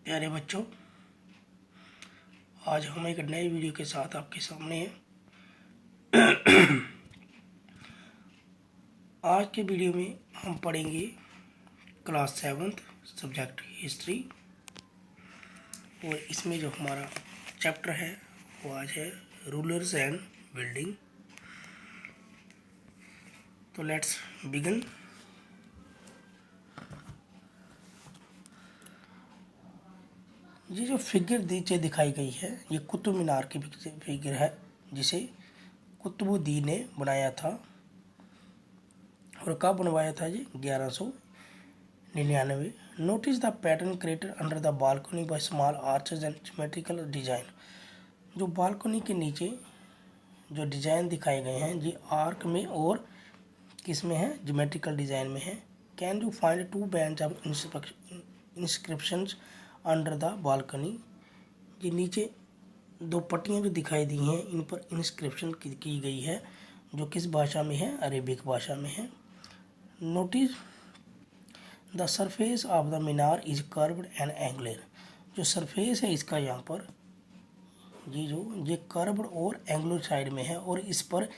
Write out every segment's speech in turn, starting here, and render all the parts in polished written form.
प्यारे बच्चों, आज हम एक नए वीडियो के साथ आपके सामने हैं। आज के वीडियो में हम पढ़ेंगे क्लास 7th सब्जेक्ट हिस्ट्री, और इसमें जो हमारा चैप्टर है वो आज है रूलर्स एंड बिल्डिंग। तो लेट्स बिगिन। ये जो फिगर नीचे दिखाई गई है ये कुतुब मीनार की फिगर है, जिसे कुतुबुद्दीन ने बनाया था। और कब बनवाया था जी? 1199। Notice the pattern created under the balcony by small arches and geometrical design. जो बालकनी के नीचे जो डिजाइन दिखाए गए हैं ये आर्क में और किस में है? ज्योमेट्रिकल डिजाइन में है। Can you find two bands of inscriptions under the balcony. ये नीचे दो पट्टियाँ जो दिखाई दी हैं इन पर इंस्क्रिप्शन की गई है, जो किस भाषा में है? अरेबिक भाषा में है। Notice the surface of the Minar is curved and angular. जो सरफेस है इसका यहाँ पर ये कर्व्ड और एंगुलर साइड में है, और इस पर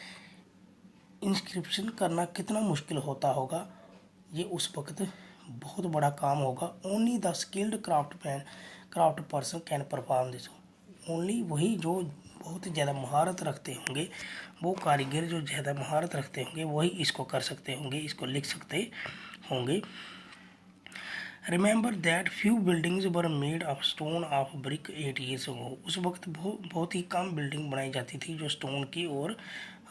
इंस्क्रिप्शन करना कितना मुश्किल होता होगा, ये उस वक्त बहुत बड़ा काम होगा। Only the skilled craft person can perform this. Only वही जो बहुत ज़्यादा महारत रखते होंगे, वो कारीगर जो ज़्यादा महारत रखते होंगे वही इसको कर सकते होंगे, इसको लिख सकते होंगे। Remember that few buildings were made of stone of brick 8 years ago। उस वक्त बहुत ही कम बिल्डिंग बनाई जाती थी जो स्टोन की और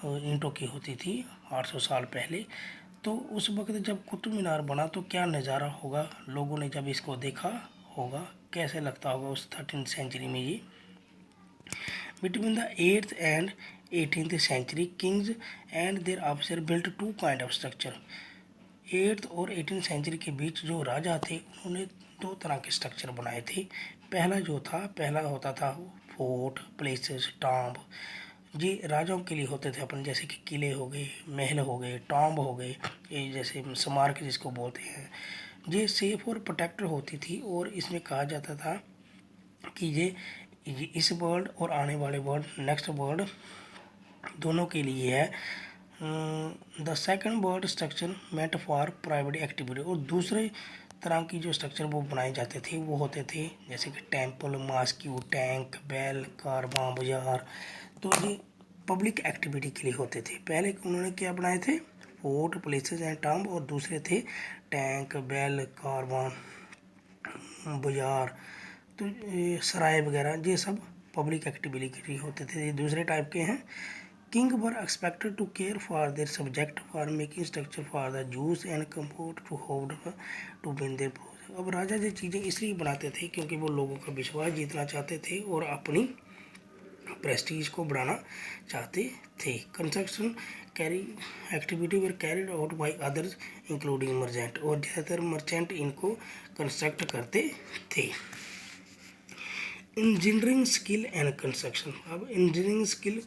ईंटों की होती थी 800 साल पहले। तो उस वक्त जब कुतुब मीनार बना तो क्या नज़ारा होगा, लोगों ने जब इसको देखा होगा कैसे लगता होगा उस 13th सेंचुरी में। ये between the 8th and 18th century kings and their officer built two kind of structure. 8th और 18th सेंचुरी के बीच जो राजा थे उन्होंने दो तरह के स्ट्रक्चर बनाए थे। पहला होता था फोर्ट, प्लेसेस, टॉम्ब। ये राजाओं के लिए होते थे अपन, जैसे कि किले हो गए, महल हो गए, टॉम्ब हो गए, ये जैसे स्मारक जिसको बोलते हैं। ये सेफ और प्रोटेक्टर होती थी, और इसमें कहा जाता था कि ये इस वर्ल्ड और आने वाले वर्ल्ड, नेक्स्ट वर्ल्ड दोनों के लिए है। The second world structure meant for private activity. और दूसरे तरह की जो स्ट्रक्चर वो बनाए जाते थे वो होते थे जैसे कि टेम्पल, मॉस्क्यू, टैंक, बैल, कारवां, बाजार। तो ये पब्लिक एक्टिविटी के लिए होते थे। पहले उन्होंने क्या बनाए थे? Fort, places and tomb. और दूसरे थे टैंक, बैल, कारवां, बाजार, तो सराय वगैरह, ये सब पब्लिक एक्टिविटी के लिए होते थे। ये दूसरे टाइप के हैं। King were expected to care for their subject for making structure for the juice and comport to hold to win there. अब राजा ये चीज़ें इसलिए बनाते थे क्योंकि वो लोगों का विश्वास जीतना चाहते थे और अपनी प्रेस्टीज को बढ़ाना चाहते थे। Construction carry activity were carried out by others including merchant. और ज़्यादातर मर्चेंट इनको कंस्ट्रक्ट करते थे। Engineering skill and construction. अब इंजीनियरिंग स्किल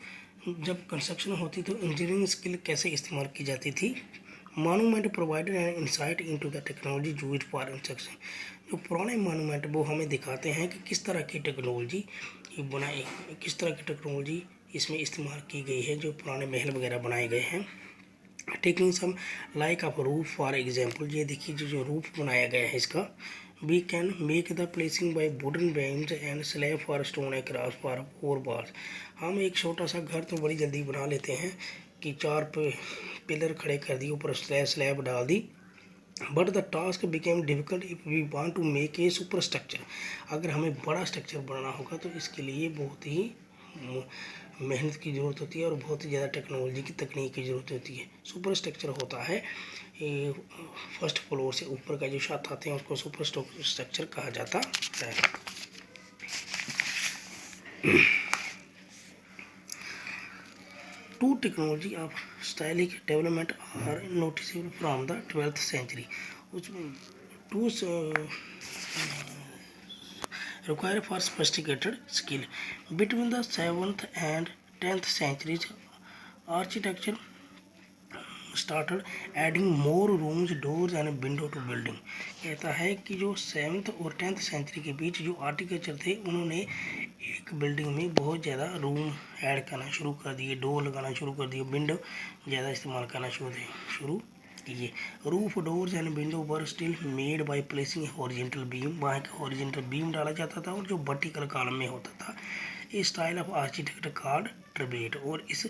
जब कंस्ट्रक्शन होती तो इंजीनियरिंग स्किल कैसे इस्तेमाल की जाती थी? Monument provided N insight into the technology used for construction. जो पुराने मॉन्यूमेंट वो हमें दिखाते हैं कि किस तरह की टेक्नोलॉजी बनाई, किस तरह की टेक्नोलॉजी इसमें इस्तेमाल की गई है जो पुराने महल वगैरह बनाए गए हैं। Taking some like of roof for example. ये देखिए जो रूफ बनाया गया है इसका। We can make the placing by wooden beams and slab for stone across for 4 bars। हम एक छोटा सा घर तो बड़ी जल्दी बना लेते हैं कि 4 पिलर खड़े कर दिए, ऊपर स्लैब डाल दी। But the task became difficult if we want to make a super structure. अगर हमें बड़ा स्ट्रक्चर बनाना होगा तो इसके लिए बहुत ही मेहनत की ज़रूरत होती है और बहुत ही ज़्यादा टेक्नोलॉजी की तकनीक की ज़रूरत होती है। सुपर स्ट्रक्चर होता है फर्स्ट फ्लोर से ऊपर का जो छत आते हैं उसको सुपर स्ट्रक्चर कहा जाता है। Two technology of stylistic development are noticeable from the 12th century. उसमें two required for sophisticated skill. Between the 7th and 10th centuries, architecture started adding more rooms, doors and window to building। कहता है कि जो 7th और 10th century के बीच जो architecture थे उन्होंने एक बिल्डिंग में बहुत ज़्यादा रूम ऐड करना शुरू कर दिए, डोर लगाना शुरू कर दिए, विंडो ज़्यादा इस्तेमाल करना शुरू किए। Roof, doors and window were still made by placing horizontal beam. वहाँ एक हॉरिजेंटल बीम डाला जाता था और जो वर्टिकल कॉलम में होता था। A style of architecture called tribute. और इस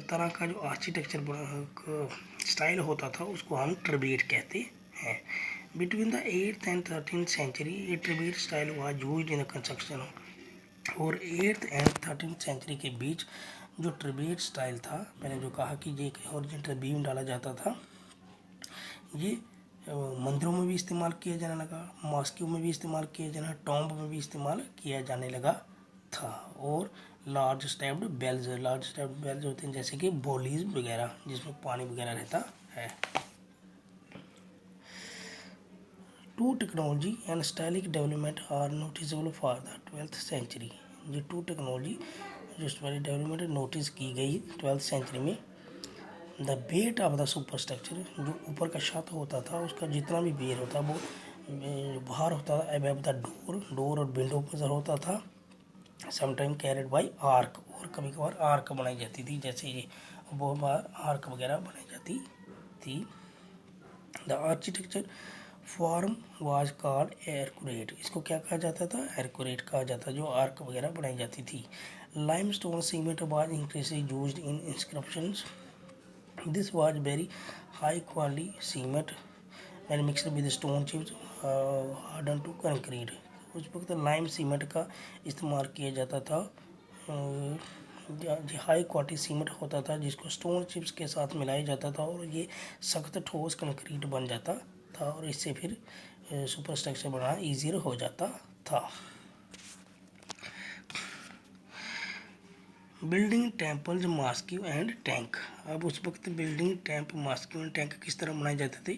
तरह का जो आर्किटेक्चर स्टाइल होता था उसको हम ट्रिब्यूट कहते हैं। Between the 8th and 13th century a tribute style was used in the construction. और 8th and 13th सेंचुरी के बीच जो ट्रिब्यूट स्टाइल था, मैंने जो कहा कि ये एक हॉरिजॉन्टल बीम डाला जाता था, ये मंदिरों में भी इस्तेमाल किया जाने लगा, मॉस्क्यू में भी इस्तेमाल किया जाना, टॉम्ब में भी इस्तेमाल किया जाने लगा था। और लार्ज स्टेप्ड बेल्स होते हैं जैसे कि बॉलीज वगैरह जिसमें पानी वगैरह रहता है। Two technology and stylistic development are noticeable for the 12th century. ये टू टेक्नोलॉजी जो स्टाइलिक डेवलपमेंट नोटिस की गई 12th सेंचुरी में। The weight of the superstructure, जो ऊपर का छत होता था उसका जितना भी वेट होता वो बाहर होता था अबव द डोर और विंडो पर होता था। समटाइम कैरिड बाई आर्क, और कभी कभार आर्क बनाई जाती थी, जैसे ये बहुत बार आर्क वगैरह बनाई जाती थी। The architecture form was called arcuate. इसको क्या कहा जाता था? एरकुरेट कहा जाता, जो आर्क वगैरह बनाई जाती थी। Limestone cement was increasingly used in inscriptions. This was very high quality cement when mixed with stone chips hardened to concrete। उस वक्त लाइम सीमेंट का इस्तेमाल किया जाता था। हाई क्वालिटी सीमेंट होता था जिसको स्टोन चिप्स के साथ मिलाया जाता था और ये सख्त ठोस कंक्रीट बन जाता था और इससे फिर सुपर स्ट्रक्चर बनाना ईजियर हो जाता था। Building temples, mosque and tank. अब उस वक्त building, temp, mosque and tank किस तरह बनाए जाते थे?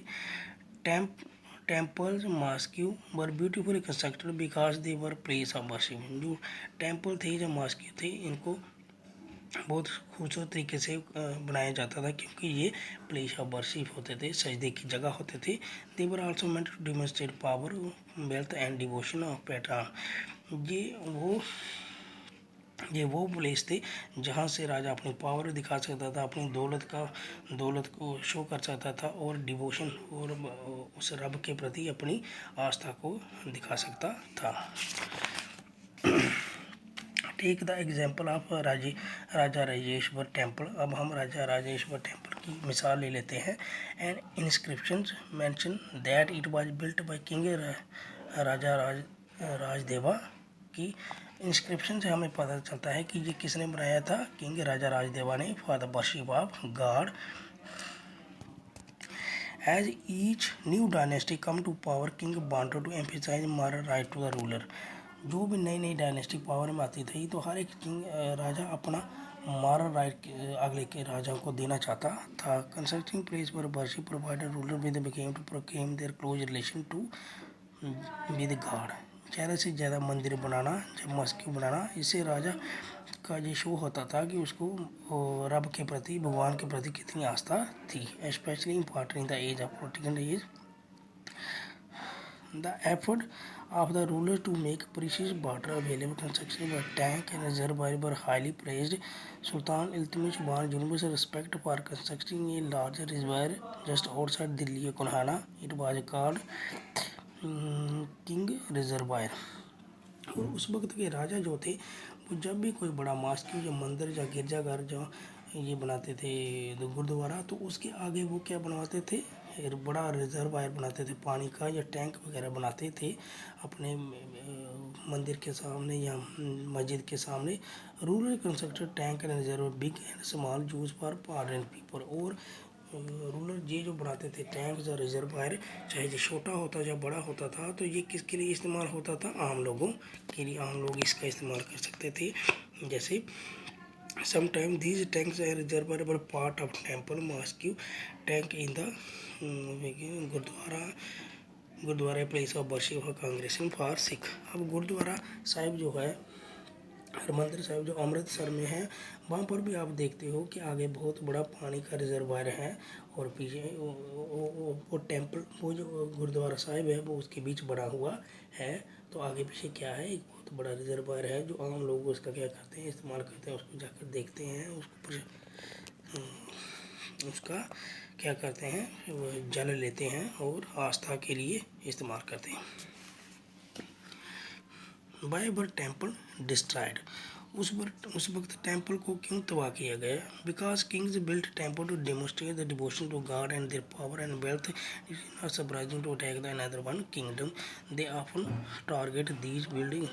Temples, mosque were beautifully constructed because they were place of worship. जो टेम्पल थे, जो मॉस्क्यू थे, इनको बहुत खूबसूरत तरीके से बनाया जाता था क्योंकि ये प्लेस ऑफ वर्शिप होते थे, सजदे की जगह होते थे। They were also meant to demonstrate power, wealth and devotion of pattern. ये वो प्लेस थे जहाँ से राजा अपनी पावर दिखा सकता था, अपनी दौलत को शो कर सकता था और डिवोशन और उस रब के प्रति अपनी आस्था को दिखा सकता था। Take the example of Raja Rajeshwar temple. अब हम राजा राजेश्वर टेम्पल की मिसाल ले लेते हैं। And inscriptions mention that it was built by king Raja Rajadeva की। इंस्क्रिप्शन से हमें पता चलता है कि ये किसने बनाया था? किंग राजा राजदेवा ने, for the worship of god. As each new dynasty come to power, king wanted to emphasise moral right to the ruler. जो भी नई नई डायनेस्टी पावर में आती थी तो हर एक किंग राजा अपना मॉरल राइट अगले के राजाओं को देना चाहता था। Constructing place for worship provided ruler with became to proclaim their close relation to with god. ज़्यादा से ज़्यादा मंदिर बनाना, जब मस्जिद बनाना, इससे राजा का ये शो होता था कि उसको रब के प्रति, भगवान के प्रति कितनी आस्था थी। Specially important in the age of political age. The effort of the ruler to make precious water available, construction of tank and reservoir were highly praised. Sultan Iltutmish won universal respect for constructing a large reservoir just outside Delhi Kolhana. It was called King Reservoir। और उस वक्त के राजा जो थे वो जब भी कोई बड़ा मॉस्क्यू या मंदिर या गिरजाघर जो ये बनाते थे गुरुद्वारा, तो उसके आगे वो क्या बनवाते थे? बड़ा रिजर्वायर बनाते थे पानी का, या टैंक वगैरह बनाते थे अपने मंदिर के सामने या मस्जिद के सामने। Rural constructed tank and reserve big and small use for ordinary people. और रूलर ये जो बनाते थे टैंक या रिजर्वायर, चाहे जो छोटा होता या बड़ा होता था, तो ये किसके लिए इस्तेमाल होता था? आम लोगों के लिए। आम लोग इसका इस्तेमाल कर सकते थे। जैसे sometime these tanks and reservoirs were part of temple mosque tank in the gurdwara place of worship और कांग्रेशन फॉर सिख। अब गुरुद्वारा साहिब जो है हरमंदिर साहिब जो अमृतसर में है, वहाँ पर भी आप देखते हो कि आगे बहुत बड़ा पानी का रिजर्वायर है और पीछे वो टेम्पल, वो जो गुरुद्वारा साहिब है वो उसके बीच बना हुआ है। तो आगे पीछे क्या है, एक बहुत बड़ा रिजर्वायर है जो आम लोग उसका क्या करते हैं, इस्तेमाल करते हैं, उसको जाकर देखते हैं, उसका क्या करते हैं, वो जल लेते हैं और आस्था के लिए इस्तेमाल करते हैं। Why were temple destroyed? उस वक्त टेम्पल को क्यों तबाह किया गया? Because kings built temple to demonstrate the devotion to god and their power and wealth. It is not surprising to attack the another one kingdom. They often target these building.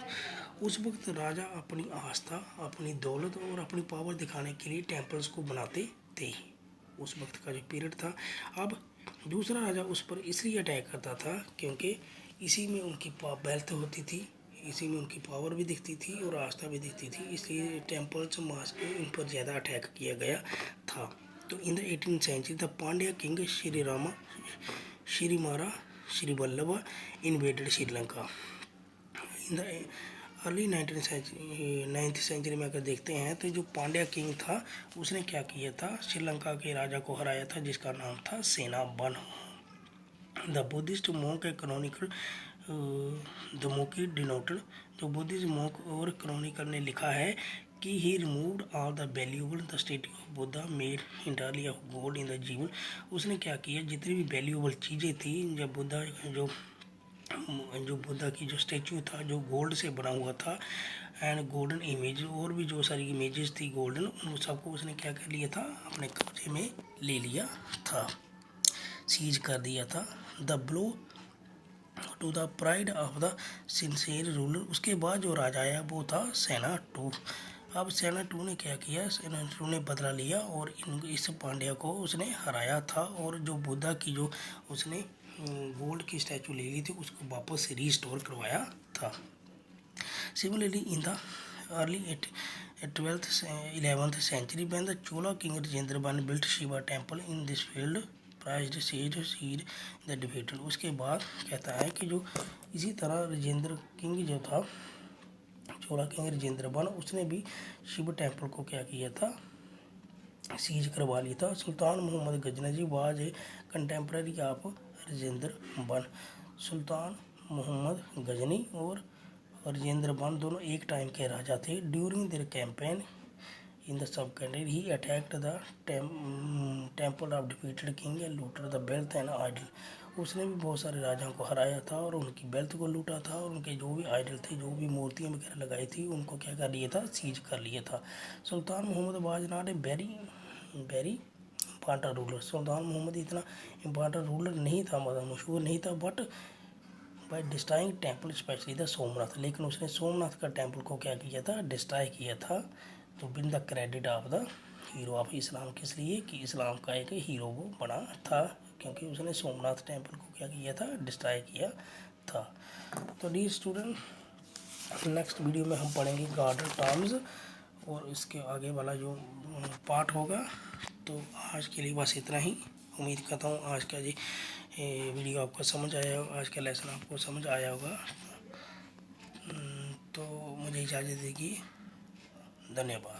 उस वक्त राजा अपनी आस्था, अपनी दौलत और अपनी पावर दिखाने के लिए टेम्पल्स को बनाते थे। उस वक्त का जो पीरियड था। अब दूसरा राजा उस पर इसलिए अटैक करता था क्योंकि इसी में उनकी वेल्थ होती थी, इसी में उनकी पावर भी दिखती थी और आस्था भी दिखती थी, इसलिए टेम्पल्स मास्क इन पर ज़्यादा अटैक किया गया था। तो in the 18th century the Pandya king Srimara Srivallabha invaded Sri Lanka. In the early 9th century में अगर देखते हैं तो जो पांड्या किंग था उसने क्या किया था, श्रीलंका के राजा को हराया था जिसका नाम था Senaban. The Buddhist monk chronicle दमोकी डिनोटेड। जो बुद्धिस्ट मोंक और क्रॉनिकल ने लिखा है कि he removed all the valuable the statue of Buddha made entirely of gold in the जीवन। उसने क्या किया, जितनी भी वैल्यूएबल चीज़ें थी, जब बुद्धा जो बुद्धा की जो स्टैच्यू था जो गोल्ड से बना हुआ था एंड गोल्डन इमेज, और भी जो सारी इमेजेस थी गोल्डन, उन सबको उसने क्या कर लिया था, अपने कब्जे में ले लिया था, सीज कर दिया था। The blow to the pride of the sincere ruler. उसके बाद जो राजा आया वो था सेना टू। अब सेना टू ने क्या किया, सेना टू ने बदला लिया और इस पांड्या को उसने हराया था और जो बुद्धा की जो उसने गोल्ड की स्टैचू ले ली थी उसको वापस रिस्टोर करवाया था। Similarly in the early 11th century when the Chola king Rajendra built Shiva temple in this field prized seed the defeated। उसके बाद कहता है कि जो इसी तरह राजेंद्र किंग जो था, चोला किंग राजेंद्र वन, उसने भी शिव टेम्पल को क्या किया था, सीज करवा लिया था। Sultan Mohammad Ghazni was a contemporary of Rajendra one. Sultan Mohammad Ghazni और राजेंद्र वन दोनों एक टाइम के राजा थे। During their campaign in the sub country he attacked the temple of defeated king and looted the wealth and idol. उसने भी बहुत सारे राजाओं को हराया था और उनकी वेल्थ को लूटा था और उनके जो भी आइडल थे, जो भी मूर्तियाँ वगैरह लगाई थी, उनको क्या कर लिया था, सीज कर लिया था। Sultan Mohammad was not a very important ruler. Sultan Mohammad इतना इम्पॉर्टेंट रूलर नहीं था, मतलब मशहूर नहीं था, but by destroying temple specially the Somnath. लेकिन उसने सोमनाथ का टेम्पल को क्या किया था, डिस्ट्रॉय किया था। तो win the credit of the hero of Islam, किस लिए कि इस्लाम का एक हीरो वो बना था, क्योंकि उसने सोमनाथ टेम्पल को क्या किया था, डिस्ट्रॉय किया था। तो डियर स्टूडेंट, नेक्स्ट वीडियो में हम पढ़ेंगे गार्डन टर्म्स और इसके आगे वाला जो पार्ट होगा। तो आज के लिए बस इतना ही। उम्मीद करता हूँ आज का ये वीडियो आपको समझ आया होगा, आज का लेसन आपको समझ आया होगा। तो मुझे इजाज़त दीजिए, धन्यवाद।